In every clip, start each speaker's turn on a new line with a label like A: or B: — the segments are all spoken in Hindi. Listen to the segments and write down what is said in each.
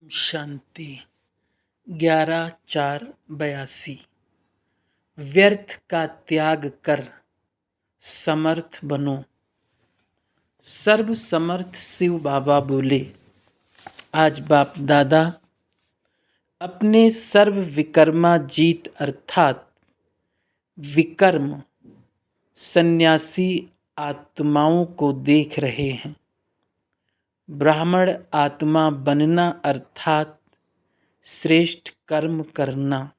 A: शांति। 11/4/82। व्यर्थ का त्याग कर समर्थ बनो। सर्व समर्थ शिव बाबा बोले, आज बाप दादा अपने सर्व विकर्मा जीत अर्थात विकर्म सन्यासी आत्माओं को देख रहे हैं। ब्राह्मण आत्मा बनना अर्थात श्रेष्ठ कर्म करना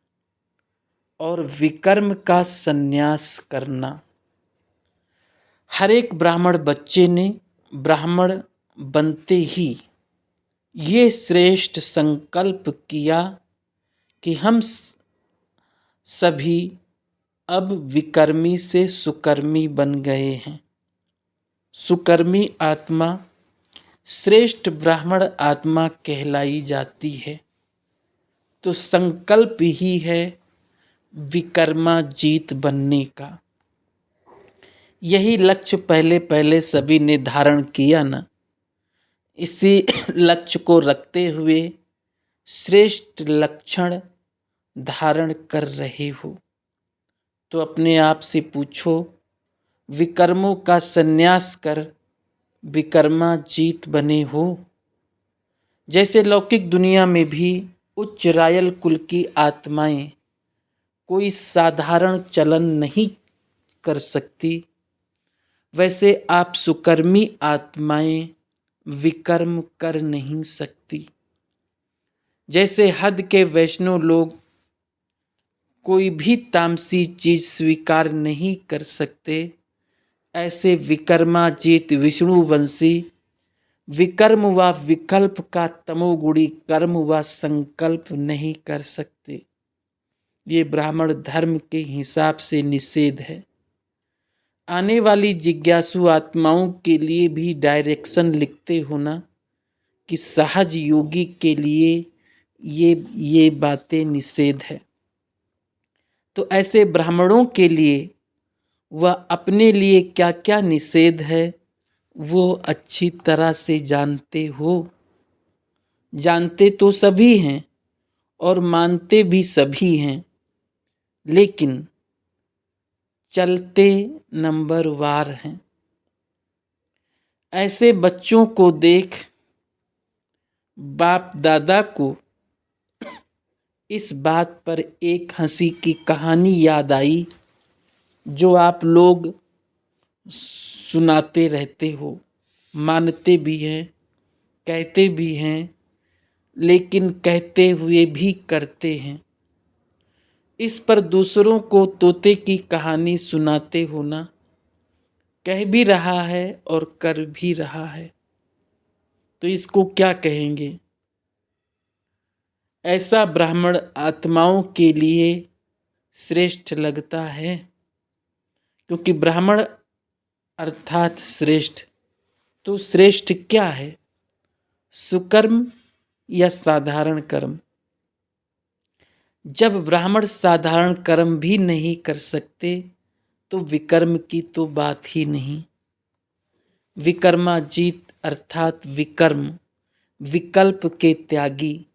A: और विकर्म का संन्यास करना। हर एक ब्राह्मण बच्चे ने ब्राह्मण बनते ही ये श्रेष्ठ संकल्प किया कि हम सभी अब विकर्मी से सुकर्मी बन गए हैं। सुकर्मी आत्मा श्रेष्ठ ब्राह्मण आत्मा कहलाई जाती है। तो संकल्प ही है विकर्मा जीत बनने का। यही लक्ष्य पहले पहले सभी ने धारण किया ना। इसी लक्ष्य को रखते हुए श्रेष्ठ लक्षण धारण कर रहे हो। तो अपने आप से पूछो, विकर्मों का संन्यास कर विकर्मा जीत बने हो। जैसे लौकिक दुनिया में भी उच्च रायल कुल की आत्माएं कोई साधारण चलन नहीं कर सकती, वैसे आप सुकर्मी आत्माएं विकर्म कर नहीं सकती। जैसे हद के वैष्णव लोग कोई भी तामसी चीज स्वीकार नहीं कर सकते, ऐसे विकर्माजीत विष्णुवंशी विकर्म व विकल्प का तमोगुणी कर्म व संकल्प नहीं कर सकते। ये ब्राह्मण धर्म के हिसाब से निषेध है। आने वाली जिज्ञासु आत्माओं के लिए भी डायरेक्शन लिखते होना कि सहज योगी के लिए ये बातें निषेध है। तो ऐसे ब्राह्मणों के लिए वह अपने लिए क्या क्या निषेध है वो अच्छी तरह से जानते हो। जानते तो सभी हैं और मानते भी सभी हैं, लेकिन चलते नंबर वार हैं। ऐसे बच्चों को देख बाप दादा को इस बात पर एक हंसी की कहानी याद आई जो आप लोग सुनाते रहते हो, मानते भी हैं, कहते भी हैं, लेकिन कहते हुए भी करते हैं। इस पर दूसरों को तोते की कहानी सुनाते हो ना। कह भी रहा है और कर भी रहा है, तो इसको क्या कहेंगे? ऐसा ब्राह्मण आत्माओं के लिए श्रेष्ठ लगता है, क्योंकि ब्राह्मण अर्थात श्रेष्ठ। तो श्रेष्ठ क्या है, सुकर्म या साधारण कर्म? जब ब्राह्मण साधारण कर्म भी नहीं कर सकते तो विकर्म की तो बात ही नहीं। विकर्माजीत अर्थात विकर्म विकल्प के त्यागी,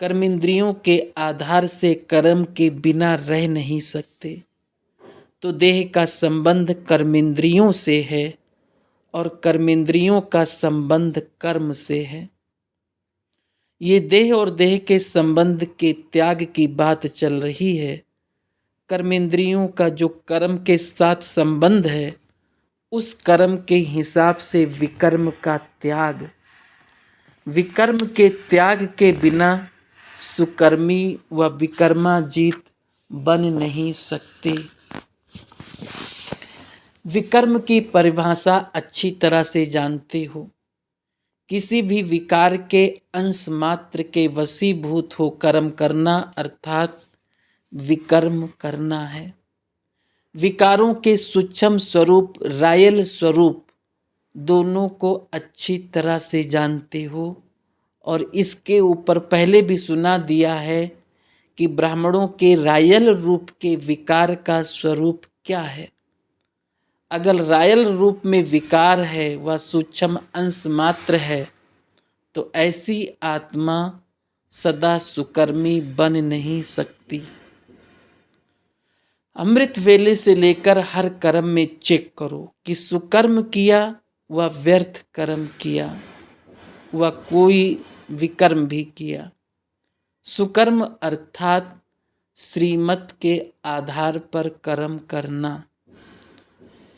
A: कर्मेंद्रियों के आधार से कर्म के बिना रह नहीं सकते। तो देह का संबंध कर्मेंद्रियों से है और कर्मेंद्रियों का संबंध कर्म से है। ये देह और देह के संबंध के त्याग की बात चल रही है। कर्मेंद्रियों का जो कर्म के साथ संबंध है, उस कर्म के हिसाब से विकर्म का त्याग। विकर्म के त्याग के बिना सुकर्मी व विकर्माजीत बन नहीं सकते। विकर्म की परिभाषा अच्छी तरह से जानते हो। किसी भी विकार के अंश मात्र के वशीभूत हो कर्म करना अर्थात विकर्म करना है। विकारों के सूक्ष्म स्वरूप रायल स्वरूप दोनों को अच्छी तरह से जानते हो और इसके ऊपर पहले भी सुना दिया है कि ब्राह्मणों के रायल रूप के विकार का स्वरूप क्या है। अगर रायल रूप में विकार है वह सूक्ष्म अंश मात्र है, तो ऐसी आत्मा सदा सुकर्मी बन नहीं सकती। अमृत वेले से लेकर हर कर्म में चेक करो कि सुकर्म किया व व्यर्थ कर्म किया व कोई विकर्म भी किया। सुकर्म अर्थात श्रीमत के आधार पर कर्म करना।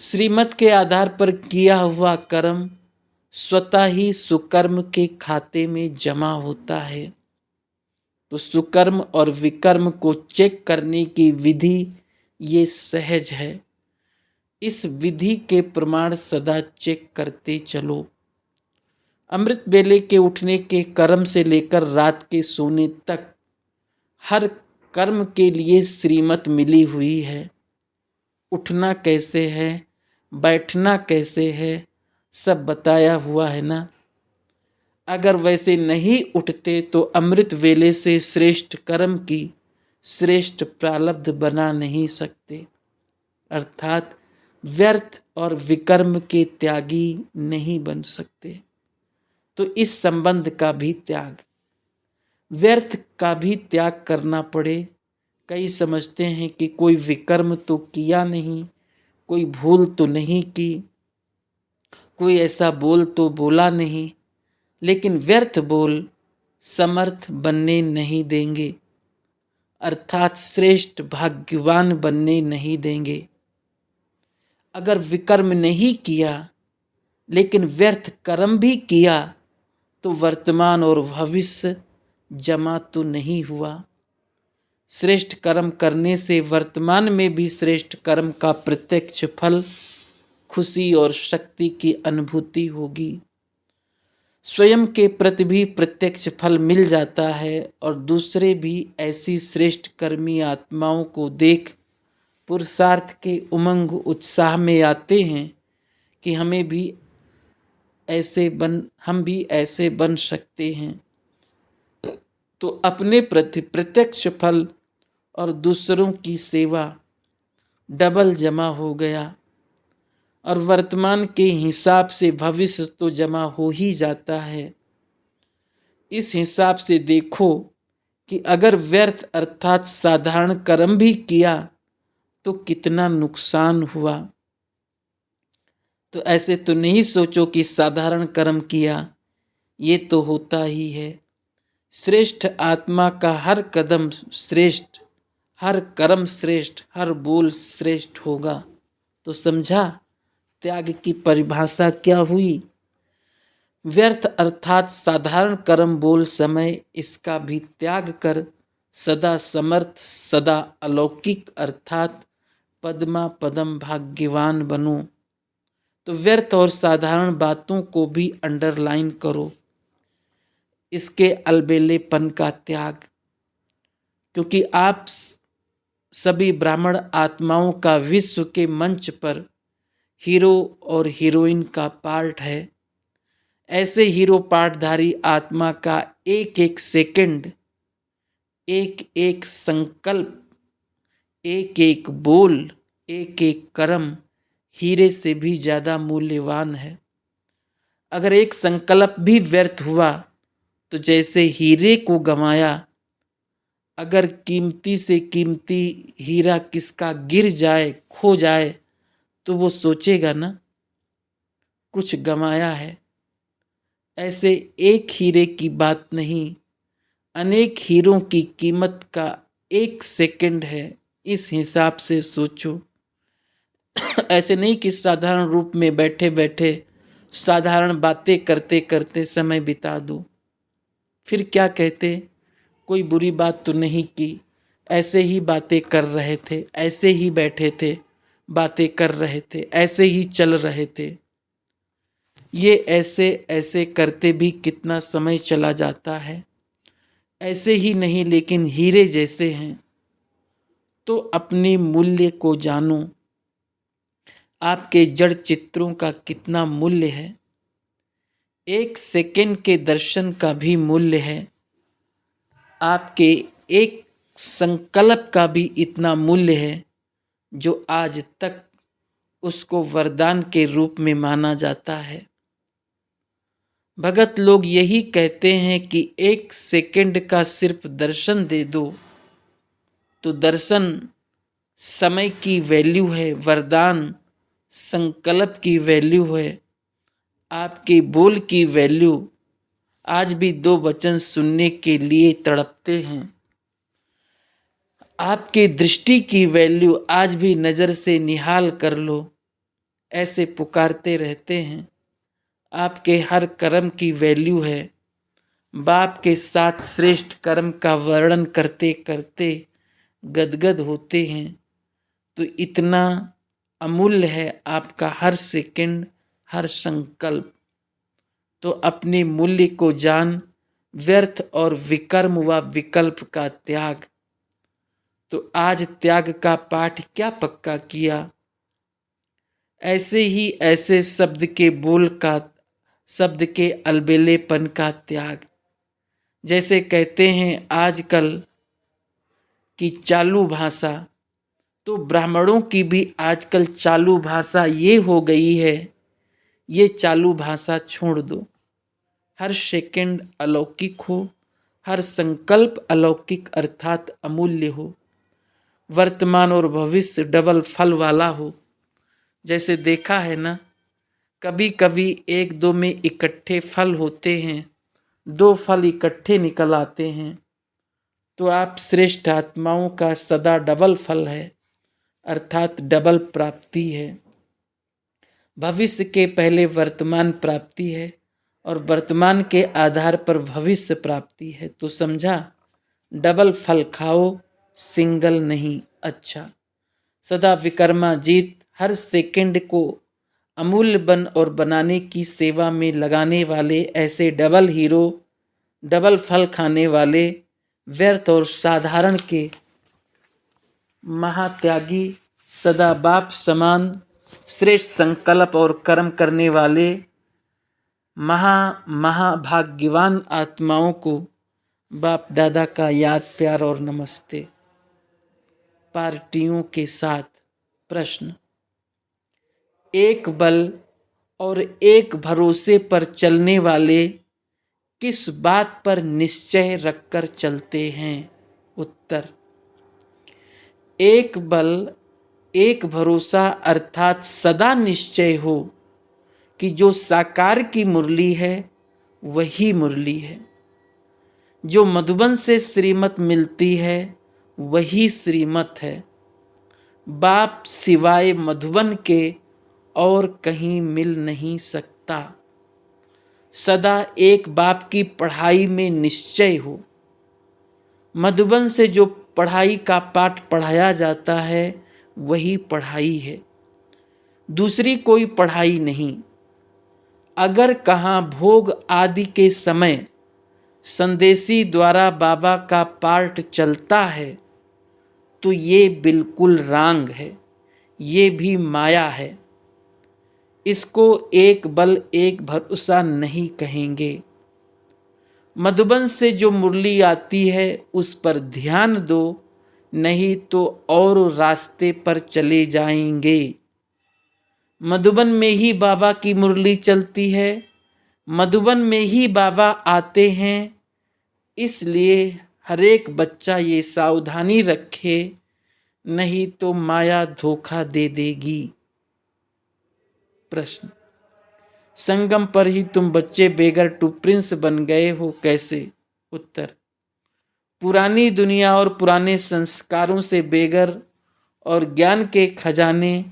A: श्रीमत के आधार पर किया हुआ कर्म स्वतः ही सुकर्म के खाते में जमा होता है। तो सुकर्म और विकर्म को चेक करने की विधि ये सहज है। इस विधि के प्रमाण सदा चेक करते चलो। अमृत वेले के उठने के कर्म से लेकर रात के सोने तक हर कर्म के लिए श्रीमत मिली हुई है। उठना कैसे है, बैठना कैसे है, सब बताया हुआ है ना। अगर वैसे नहीं उठते तो अमृत वेले से श्रेष्ठ कर्म की श्रेष्ठ प्रारब्ध बना नहीं सकते, अर्थात व्यर्थ और विकर्म के त्यागी नहीं बन सकते। तो इस संबंध का भी त्याग, व्यर्थ का भी त्याग करना पड़े। कई समझते हैं कि कोई विकर्म तो किया नहीं, कोई भूल तो नहीं की, कोई ऐसा बोल तो बोला नहीं, लेकिन व्यर्थ बोल समर्थ बनने नहीं देंगे, अर्थात श्रेष्ठ भाग्यवान बनने नहीं देंगे। अगर विकर्म नहीं किया लेकिन व्यर्थ कर्म भी किया तो वर्तमान और भविष्य जमा तो नहीं हुआ। श्रेष्ठ कर्म करने से वर्तमान में भी श्रेष्ठ कर्म का प्रत्यक्ष फल, खुशी और शक्ति की अनुभूति होगी। स्वयं के प्रति भी प्रत्यक्ष फल मिल जाता है और दूसरे भी ऐसी श्रेष्ठ कर्मी आत्माओं को देख पुरुषार्थ के उमंग उत्साह में आते हैं कि हम भी ऐसे बन सकते हैं। तो अपने प्रति प्रत्यक्ष फल और दूसरों की सेवा डबल जमा हो गया और वर्तमान के हिसाब से भविष्य तो जमा हो ही जाता है। इस हिसाब से देखो कि अगर व्यर्थ अर्थात साधारण कर्म भी किया तो कितना नुकसान हुआ। तो ऐसे तो नहीं सोचो कि साधारण कर्म किया, ये तो होता ही है। श्रेष्ठ आत्मा का हर कदम श्रेष्ठ, हर कर्म श्रेष्ठ, हर बोल श्रेष्ठ होगा। तो समझा त्याग की परिभाषा क्या हुई। व्यर्थ अर्थात साधारण कर्म बोल समय, इसका भी त्याग कर सदा समर्थ, सदा अलौकिक अर्थात पद्मा पदम भाग्यवान बनो। तो व्यर्थ और साधारण बातों को भी अंडरलाइन करो, इसके अलबेलेपन का त्याग, क्योंकि आप सभी ब्राह्मण आत्माओं का विश्व के मंच पर हीरो और हीरोइन का पार्ट है। ऐसे हीरो पार्टधारी आत्मा का एक एक सेकंड, एक एक संकल्प, एक एक बोल, एक एक कर्म हीरे से भी ज्यादा मूल्यवान है। अगर एक संकल्प भी व्यर्थ हुआ तो जैसे हीरे को गंवाया। अगर कीमती से कीमती हीरा किसका गिर जाए, खो जाए, तो वो सोचेगा ना कुछ गंवाया है। ऐसे एक हीरे की बात नहीं, अनेक हीरों की कीमत का एक सेकंड है। इस हिसाब से सोचो। ऐसे नहीं कि साधारण रूप में बैठे बैठे साधारण बातें करते करते समय बिता दो। फिर क्या कहते, कोई बुरी बात तो नहीं की, ऐसे ही बातें कर रहे थे, ऐसे ही बैठे थे, बातें कर रहे थे, ऐसे ही चल रहे थे। ये ऐसे ऐसे करते भी कितना समय चला जाता है। ऐसे ही नहीं लेकिन हीरे जैसे हैं। तो अपने मूल्य को जानो। आपके जड़ चित्रों का कितना मूल्य है। एक सेकंड के दर्शन का भी मूल्य है। आपके एक संकल्प का भी इतना मूल्य है जो आज तक उसको वरदान के रूप में माना जाता है। भगत लोग यही कहते हैं कि 1 सेकंड का सिर्फ दर्शन दे दो तो दर्शन समय की वैल्यू है, वरदान संकल्प की वैल्यू है, आपके बोल की वैल्यू। आज भी 2 वचन सुनने के लिए तड़पते हैं। आपकी दृष्टि की वैल्यू आज भी नजर से निहाल कर लो, ऐसे पुकारते रहते हैं। आपके हर कर्म की वैल्यू है। बाप के साथ श्रेष्ठ कर्म का वर्णन करते करते गदगद होते हैं। तो इतना अमूल्य है आपका हर सेकंड, हर संकल्प। तो अपने मूल्य को जान, व्यर्थ और विकर्म व विकल्प का त्याग। तो आज त्याग का पाठ क्या पक्का किया। ऐसे ही ऐसे शब्द के बोल का, शब्द के अलबेलेपन का त्याग। जैसे कहते हैं आजकल की चालू भाषा, तो ब्राह्मणों की भी आजकल चालू भाषा ये हो गई है, ये चालू भाषा छोड़ दो। हर सेकंड अलौकिक हो, हर संकल्प अलौकिक अर्थात अमूल्य हो, वर्तमान और भविष्य डबल फल वाला हो। जैसे देखा है ना, कभी कभी 1-2 में इकट्ठे फल होते हैं, 2 फल इकट्ठे निकल आते हैं। तो आप श्रेष्ठ आत्माओं का सदा डबल फल है, अर्थात डबल प्राप्ति है। भविष्य के पहले वर्तमान प्राप्ति है और वर्तमान के आधार पर भविष्य प्राप्ति है। तो समझा, डबल फल खाओ, सिंगल नहीं। अच्छा, सदा विकर्माजीत हर सेकंड को अमूल्य बन और बनाने की सेवा में लगाने वाले ऐसे डबल हीरो, डबल फल खाने वाले, व्यर्थ और साधारण के महात्यागी, सदा बाप समान श्रेष्ठ संकल्प और कर्म करने वाले महाभाग्यवान आत्माओं को बाप दादा का याद, प्यार और नमस्ते। पार्टियों के साथ प्रश्न। एक बल और एक भरोसे पर चलने वाले किस बात पर निश्चय रखकर चलते हैं। उत्तर, एक बल एक भरोसा अर्थात सदा निश्चय हो कि जो साकार की मुरली है वही मुरली है, जो मधुबन से श्रीमत मिलती है वही श्रीमत है। बाप सिवाय मधुबन के और कहीं मिल नहीं सकता। सदा एक बाप की पढ़ाई में निश्चय हो। मधुबन से जो पढ़ाई का पाठ पढ़ाया जाता है वही पढ़ाई है, दूसरी कोई पढ़ाई नहीं। अगर कहाँ भोग आदि के समय संदेशी द्वारा बाबा का पाठ चलता है तो ये बिल्कुल रांग है, ये भी माया है। इसको एक बल एक भरोसा नहीं कहेंगे। मधुबन से जो मुरली आती है उस पर ध्यान दो, नहीं तो और रास्ते पर चले जाएंगे। मधुबन में ही बाबा की मुरली चलती है, मधुबन में ही बाबा आते हैं। इसलिए हर एक बच्चा ये सावधानी रखे, नहीं तो माया धोखा दे देगी। प्रश्न, संगम पर ही तुम बच्चे बेगर टू प्रिंस बन गए हो, कैसे। उत्तर, पुरानी दुनिया और पुराने संस्कारों से बेगर और ज्ञान के खजाने,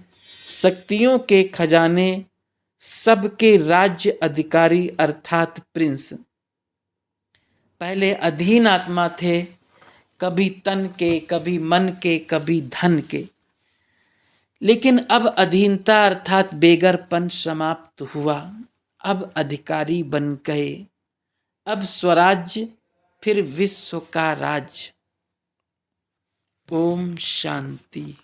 A: शक्तियों के खजाने, सबके राज्य अधिकारी अर्थात प्रिंस। पहले अधीन आत्मा थे, कभी तन के, कभी मन के, कभी धन के। लेकिन अब अधीनता अर्थात बेगरपन समाप्त हुआ, अब अधिकारी बन गए। अब स्वराज्य, फिर विश्व का राज्य। ओम शांति।